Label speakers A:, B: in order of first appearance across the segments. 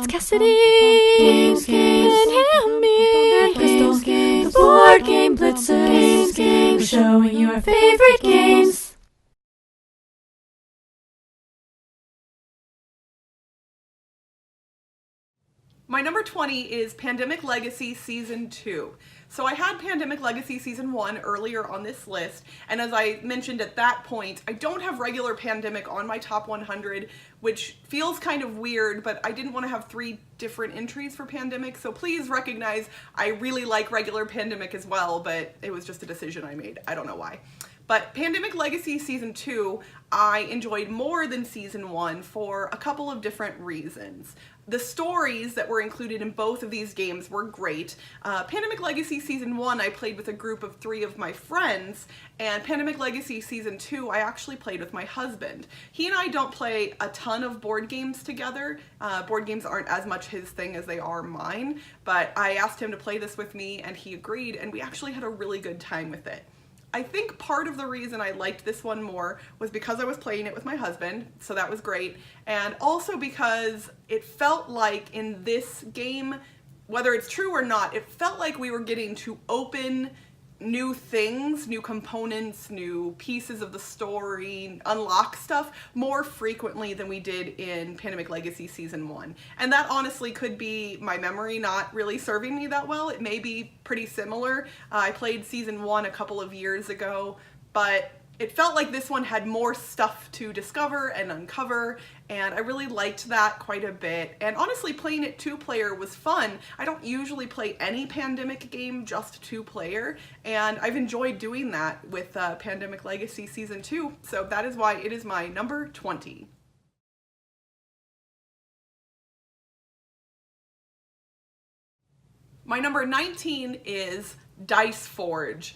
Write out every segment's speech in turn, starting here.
A: Cassidy and Hammy and Crystal, the Board Game Blitzers, we're showing you our favorite games.
B: My number 20 is Pandemic Legacy Season 2. So I had Pandemic Legacy Season 1 earlier on this list, and as I mentioned at that point, I don't have regular Pandemic on my top 100, which feels kind of weird, but I didn't want to have 3 different entries for Pandemic, so please recognize I really like regular Pandemic as well, but it was just a decision I made. I don't know why. But Pandemic Legacy Season 2, I enjoyed more than Season 1 for a couple of different reasons. The stories that were included in both of these games were great. Pandemic Legacy Season 1 I played with a group of 3 of my friends, and Pandemic Legacy Season 2 I actually played with my husband. He and I don't play a ton of board games together. Board games aren't as much his thing as they are mine, but I asked him to play this with me and he agreed, and we actually had a really good time with it. I think part of the reason I liked this one more was because I was playing it with my husband, so that was great, and also because it felt like in this game, whether it's true or not, it felt like we were getting to open new things, new components, new pieces of the story, unlock stuff more frequently than we did in Pandemic Legacy Season 1. And that honestly could be my memory not really serving me that well. It may be pretty similar. I played Season 1 a couple of years ago, but it felt like this one had more stuff to discover and uncover, and I really liked that quite a bit. And honestly, playing it 2-player was fun. I don't usually play any Pandemic game just 2-player, and I've enjoyed doing that with Pandemic Legacy Season 2, so that is why it is my number 20. My number 19 is Dice Forge.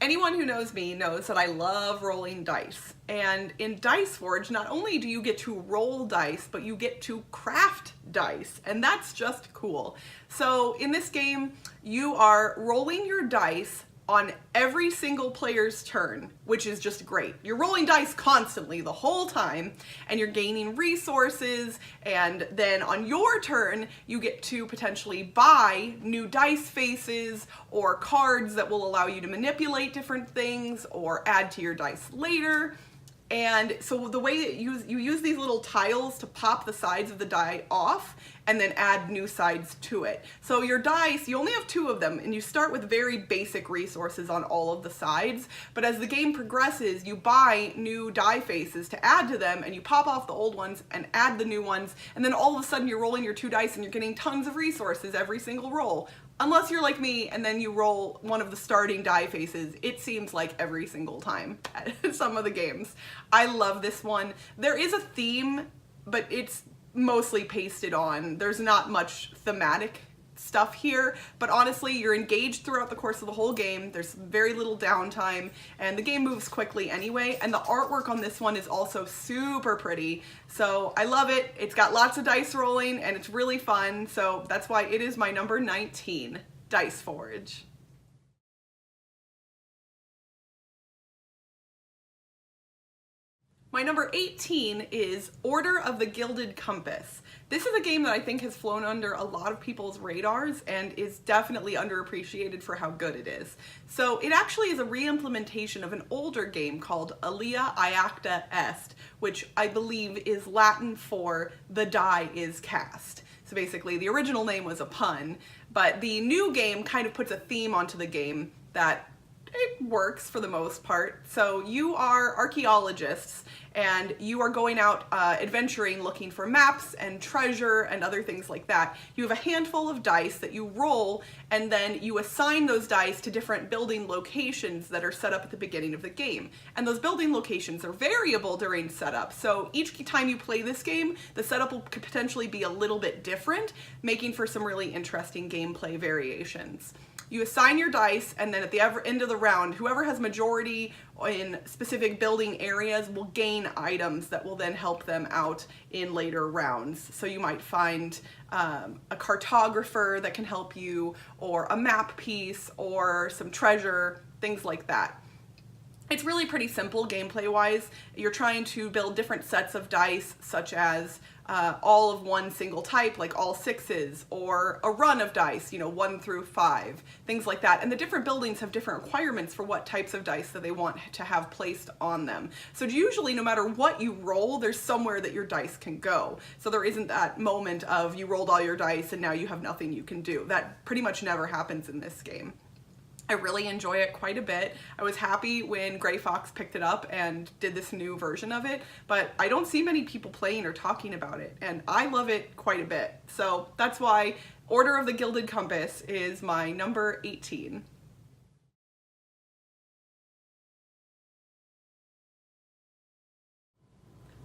B: Anyone who knows me knows that I love rolling dice, and in Dice Forge not only do you get to roll dice, but you get to craft dice, and that's just cool. So in this game you are rolling your dice on every single player's turn, which is just great. You're rolling dice constantly the whole time, and you're gaining resources, and then on your turn you get to potentially buy new dice faces or cards that will allow you to manipulate different things or add to your dice later. And so the way that you use these little tiles to pop the sides of the die off and then add new sides to it. So your dice, you only have 2 of them, and you start with very basic resources on all of the sides, but as the game progresses you buy new die faces to add to them, and you pop off the old ones and add the new ones, and then all of a sudden you're rolling your 2 dice and you're getting tons of resources every single roll. Unless you're like me and then you roll one of the starting die faces, it seems like every single time at some of the games. I love this one. There is a theme, but it's mostly pasted on. There's not much thematic stuff here, but honestly you're engaged throughout the course of the whole game. There's very little downtime, and the game moves quickly anyway, and the artwork on this one is also super pretty, so I love it. It's got lots of dice rolling and it's really fun, so that's why it is my number 19, Dice Forge. My number 18 is Order of the Gilded Compass. This is a game that I think has flown under a lot of people's radars and is definitely underappreciated for how good it is. So it actually is a re-implementation of an older game called Alia Iacta Est, which I believe is Latin for the die is cast. So basically the original name was a pun, but the new game kind of puts a theme onto the game that it works for the most part. So you are archaeologists and you are going out adventuring, looking for maps and treasure and other things like that. You have a handful of dice that you roll, and then you assign those dice to different building locations that are set up at the beginning of the game. And those building locations are variable during setup, so each time you play this game, the setup will potentially be a little bit different, making for some really interesting gameplay variations. You assign your dice, and then at the end of the round, whoever has majority in specific building areas will gain items that will then help them out in later rounds. So you might find a cartographer that can help you, or a map piece, or some treasure, things like that. It's really pretty simple gameplay wise. You're trying to build different sets of dice, such as all of one single type, like all sixes, or a run of dice, 1 through 5, things like that. And the different buildings have different requirements for what types of dice that they want to have placed on them. So usually, no matter what you roll, there's somewhere that your dice can go. So there isn't that moment of you rolled all your dice and now you have nothing you can do. That pretty much never happens in this game. I really enjoy it quite a bit. I was happy when Gray Fox picked it up and did this new version of it, but I don't see many people playing or talking about it, and I love it quite a bit. So that's why Order of the Gilded Compass is my number 18.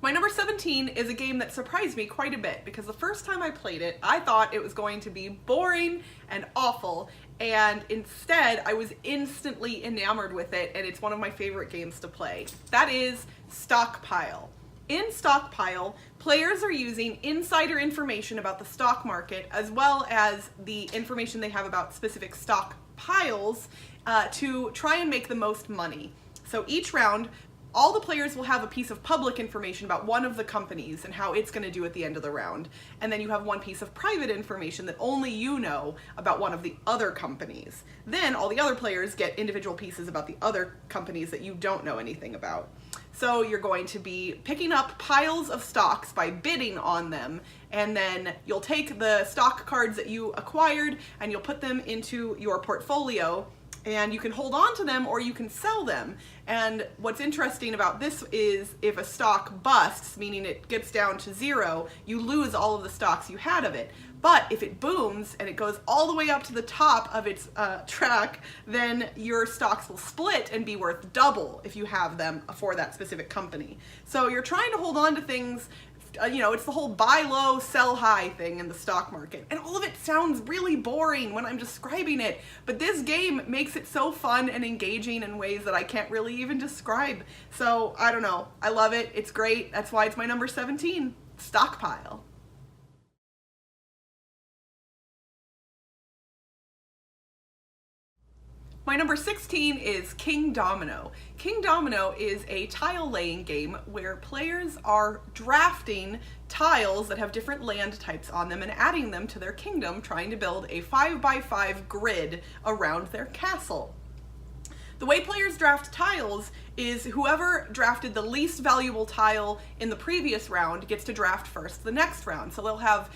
B: My number 17 is a game that surprised me quite a bit because the first time I played it, I thought it was going to be boring and awful, and instead I was instantly enamored with it, and it's one of my favorite games to play. That is Stockpile. In Stockpile, players are using insider information about the stock market as well as the information they have about specific stock piles to try and make the most money. So each round, all the players will have a piece of public information about one of the companies and how it's going to do at the end of the round. And then you have one piece of private information that only you know about one of the other companies. Then all the other players get individual pieces about the other companies that you don't know anything about. So you're going to be picking up piles of stocks by bidding on them, and then you'll take the stock cards that you acquired and you'll put them into your portfolio, and you can hold on to them or you can sell them. And what's interesting about this is if a stock busts, meaning it gets down to 0, you lose all of the stocks you had of it. But if it booms and it goes all the way up to the top of its track, then your stocks will split and be worth double if you have them for that specific company. So you're trying to hold on to things. It's the whole buy low, sell high thing in the stock market. And all of it sounds really boring when I'm describing it, but this game makes it so fun and engaging in ways that I can't really even describe. So, I don't know. I love it. It's great. That's why it's my number 17, Stockpile. My number 16 is King Domino. King Domino is a tile laying game where players are drafting tiles that have different land types on them and adding them to their kingdom, trying to build a 5x5 grid around their castle. The way players draft tiles is whoever drafted the least valuable tile in the previous round gets to draft first the next round. So they'll have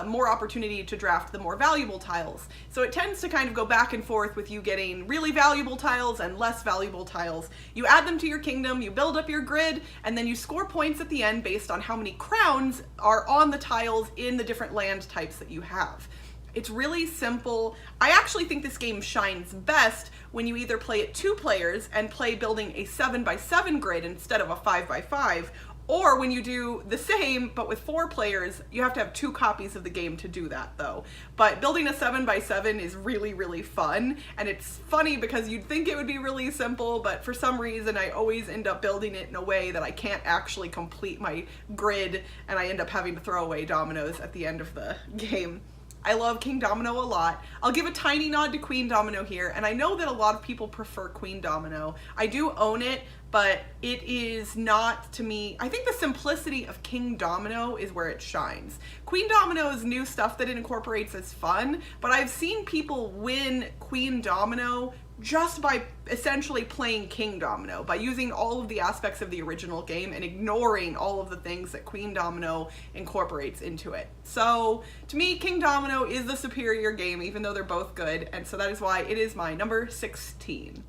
B: more opportunity to draft the more valuable tiles. So it tends to kind of go back and forth with you getting really valuable tiles and less valuable tiles. You add them to your kingdom, you build up your grid, and then you score points at the end based on how many crowns are on the tiles in the different land types that you have. It's really simple. I actually think this game shines best when you either play it 2 players and play building a 7x7 grid instead of a 5x5, or when you do the same but with 4 players. You have to have 2 copies of the game to do that though. But building a 7x7 is really, really fun, and it's funny because you'd think it would be really simple, but for some reason I always end up building it in a way that I can't actually complete my grid, and I end up having to throw away dominoes at the end of the game. I love King Domino a lot. I'll give a tiny nod to Queen Domino here, and I know that a lot of people prefer Queen Domino. I do own it, but it is not, to me, I think the simplicity of King Domino is where it shines. Queen Domino's new stuff that it incorporates is fun, but I've seen people win Queen Domino just by essentially playing King Domino, by using all of the aspects of the original game and ignoring all of the things that Queen Domino incorporates into it. So to me, King Domino is the superior game, even though they're both good, and so that is why it is my number 16.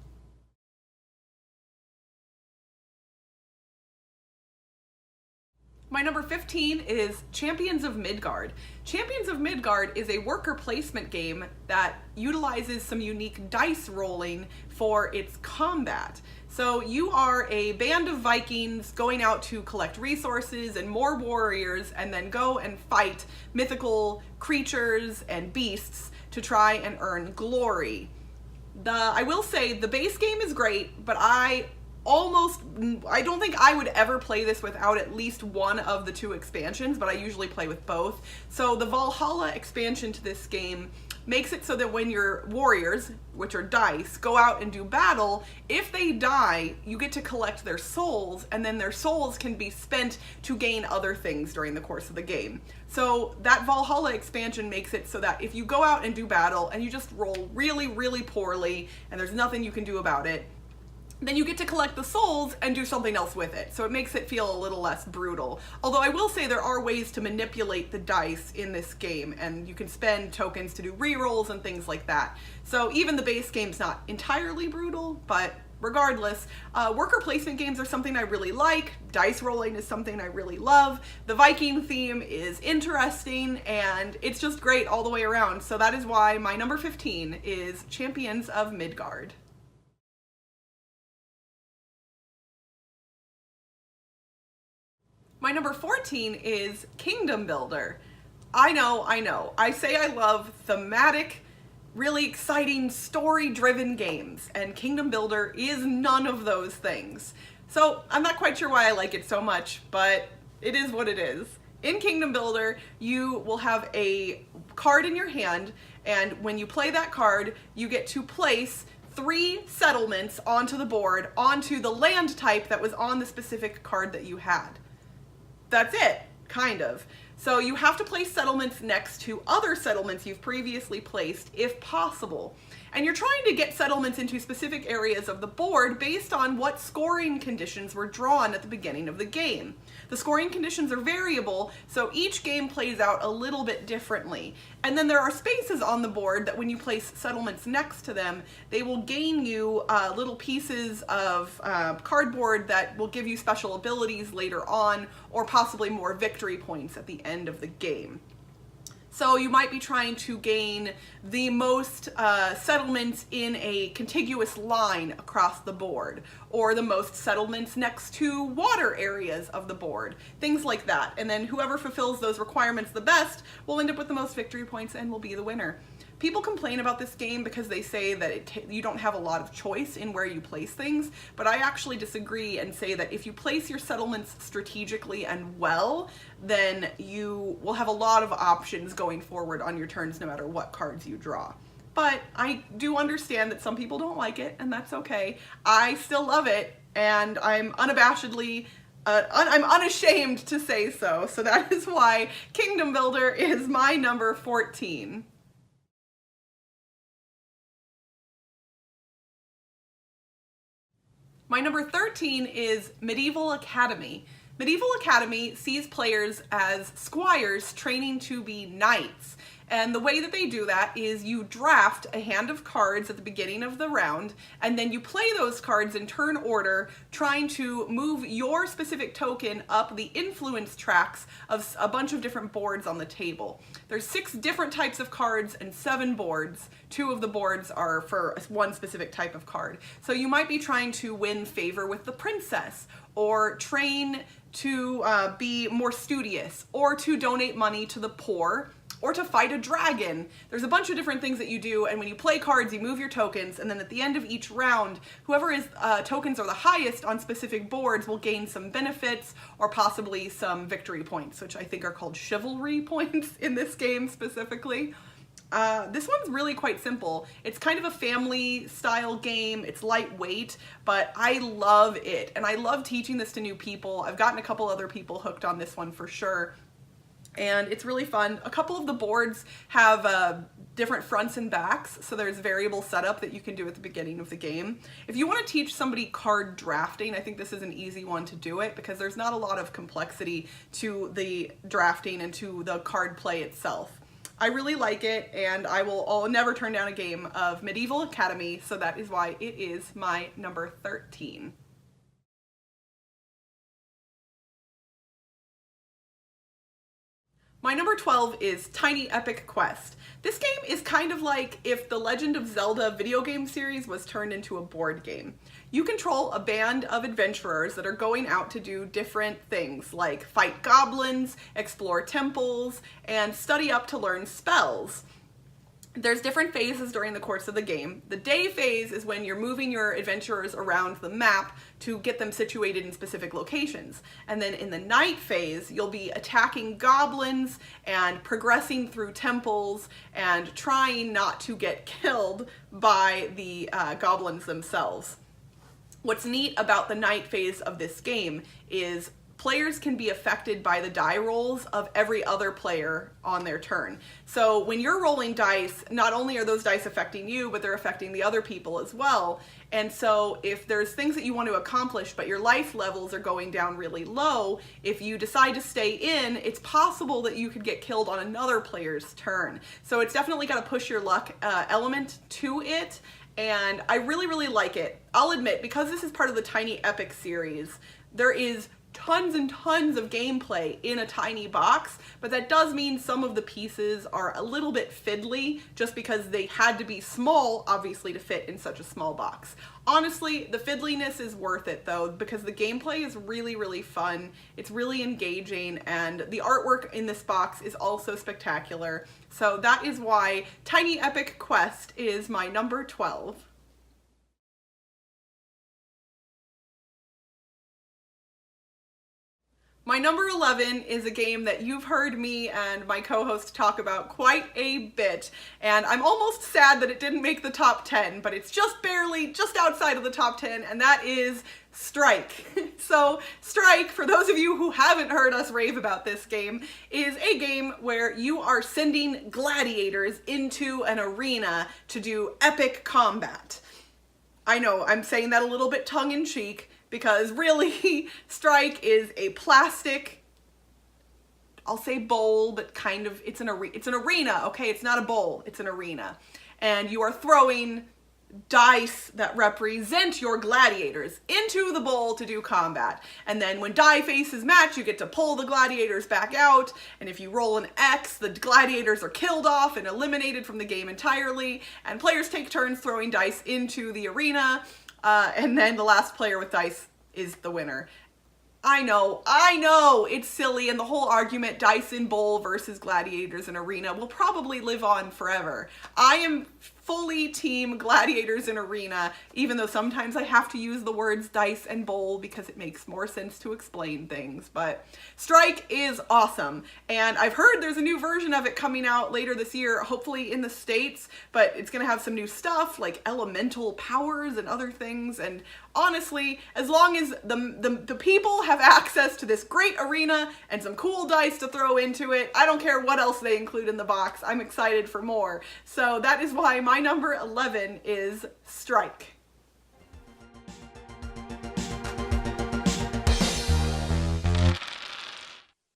B: My number 15 is Champions of Midgard. Champions of Midgard is a worker placement game that utilizes some unique dice rolling for its combat. So you are a band of Vikings going out to collect resources and more warriors, and then go and fight mythical creatures and beasts to try and earn glory. I will say the base game is great, but I don't think I would ever play this without at least one of the 2 expansions, but I usually play with both. So the Valhalla expansion to this game makes it so that when your warriors, which are dice, go out and do battle, if they die, you get to collect their souls, and then their souls can be spent to gain other things during the course of the game. So that Valhalla expansion makes it so that if you go out and do battle and you just roll really, really poorly and there's nothing you can do about it, then you get to collect the souls and do something else with it. So it makes it feel a little less brutal. Although I will say there are ways to manipulate the dice in this game, and you can spend tokens to do rerolls and things like that. So even the base game's not entirely brutal, but regardless, worker placement games are something I really like. Dice rolling is something I really love. The Viking theme is interesting, and it's just great all the way around. So that is why my number 15 is Champions of Midgard. My number 14 is Kingdom Builder. I know. I say I love thematic, really exciting, story-driven games, and Kingdom Builder is none of those things. So I'm not quite sure why I like it so much, but it is what it is. In Kingdom Builder, you will have a card in your hand, and when you play that card, you get to place 3 settlements onto the board, onto the land type that was on the specific card that you had. That's it, kind of. So you have to place settlements next to other settlements you've previously placed, if possible. And you're trying to get settlements into specific areas of the board based on what scoring conditions were drawn at the beginning of the game. The scoring conditions are variable, so each game plays out a little bit differently. And then there are spaces on the board that when you place settlements next to them, they will gain you little pieces of cardboard that will give you special abilities later on, or possibly more victory points at the end of the game. So you might be trying to gain the most settlements in a contiguous line across the board, or the most settlements next to water areas of the board, things like that. And then whoever fulfills those requirements the best will end up with the most victory points and will be the winner. People complain about this game because they say that you don't have a lot of choice in where you place things, but I actually disagree and say that if you place your settlements strategically and well, then you will have a lot of options going forward on your turns no matter what cards you draw. But I do understand that some people don't like it, and that's okay. I still love it, and I'm unabashedly I'm unashamed to say so. So that is why Kingdom Builder is my number 14. My number 13 is Medieval Academy. Medieval Academy sees players as squires training to be knights. And the way that they do that is you draft a hand of cards at the beginning of the round, and then you play those cards in turn order, trying to move your specific token up the influence tracks of a bunch of different boards on the table. There's 6 different types of cards and 7 boards. 2 of the boards are for one specific type of card. So you might be trying to win favor with the princess, or train to be more studious, or to donate money to the poor, or to fight a dragon. There's a bunch of different things that you do, and when you play cards, you move your tokens, and then at the end of each round, whoever his tokens are the highest on specific boards will gain some benefits, or possibly some victory points, which I think are called chivalry points in this game specifically. This one's really quite simple. It's kind of a family style game. It's lightweight, but I love it. And I love teaching this to new people. I've gotten a couple other people hooked on this one for sure. And it's really fun. A couple of the boards have different fronts and backs, so there's variable setup that you can do at the beginning of the game. If you want to teach somebody card drafting, I think this is an easy one to do it, because there's not a lot of complexity to the drafting and to the card play itself. I really like it, and I'll never turn down a game of Medieval Academy, so that is why it is my number 13. My number 12 is Tiny Epic Quest. This game is kind of like if the Legend of Zelda video game series was turned into a board game. You control a band of adventurers that are going out to do different things, like fight goblins, explore temples, and study up to learn spells. There's different phases during the course of the game. The day phase is when you're moving your adventurers around the map to get them situated in specific locations. And then in the night phase, you'll be attacking goblins and progressing through temples and trying not to get killed by the goblins themselves. What's neat about the night phase of this game is players can be affected by the die rolls of every other player on their turn. So when you're rolling dice, not only are those dice affecting you, but they're affecting the other people as well. And so if there's things that you want to accomplish, but your life levels are going down really low, if you decide to stay in, it's possible that you could get killed on another player's turn. So it's definitely got a push your luck element to it. And I really, really like it. I'll admit, because this is part of the Tiny Epic series, there is tons and tons of gameplay in a tiny box, but that does mean some of the pieces are a little bit fiddly just because they had to be small, obviously, to fit in such a small box. Honestly, the fiddliness is worth it though, because the gameplay is really, really fun. It's really engaging, and the artwork in this box is also spectacular. So that is why Tiny Epic Quest is my number 12. My number 11 is a game that you've heard me and my co-host talk about quite a bit, and I'm almost sad that it didn't make the top 10, but it's just barely, just outside of the top 10, and that is Strike. So Strike, for those of you who haven't heard us rave about this game, is a game where you are sending gladiators into an arena to do epic combat. I know, I'm saying that a little bit tongue-in-cheek, because really, Strike is a plastic, I'll say bowl, but kind of, it's an arena, okay? It's not a bowl, it's an arena. And you are throwing dice that represent your gladiators into the bowl to do combat. And then when die faces match, you get to pull the gladiators back out, and if you roll an X, the gladiators are killed off and eliminated from the game entirely, and players take turns throwing dice into the arena. And then the last player with dice is the winner. I know, it's silly, and the whole argument, dice in bowl versus gladiators in arena, will probably live on forever. I am fully team gladiators in arena, even though sometimes I have to use the words dice and bowl because it makes more sense to explain things. But Strike is awesome, and I've heard there's a new version of it coming out later this year, hopefully in the States, but it's gonna have some new stuff like elemental powers and other things. And honestly, as long as the people have access to this great arena and some cool dice to throw into it, I don't care what else they include in the box. I'm excited for more. So that is why my number 11 is Strike.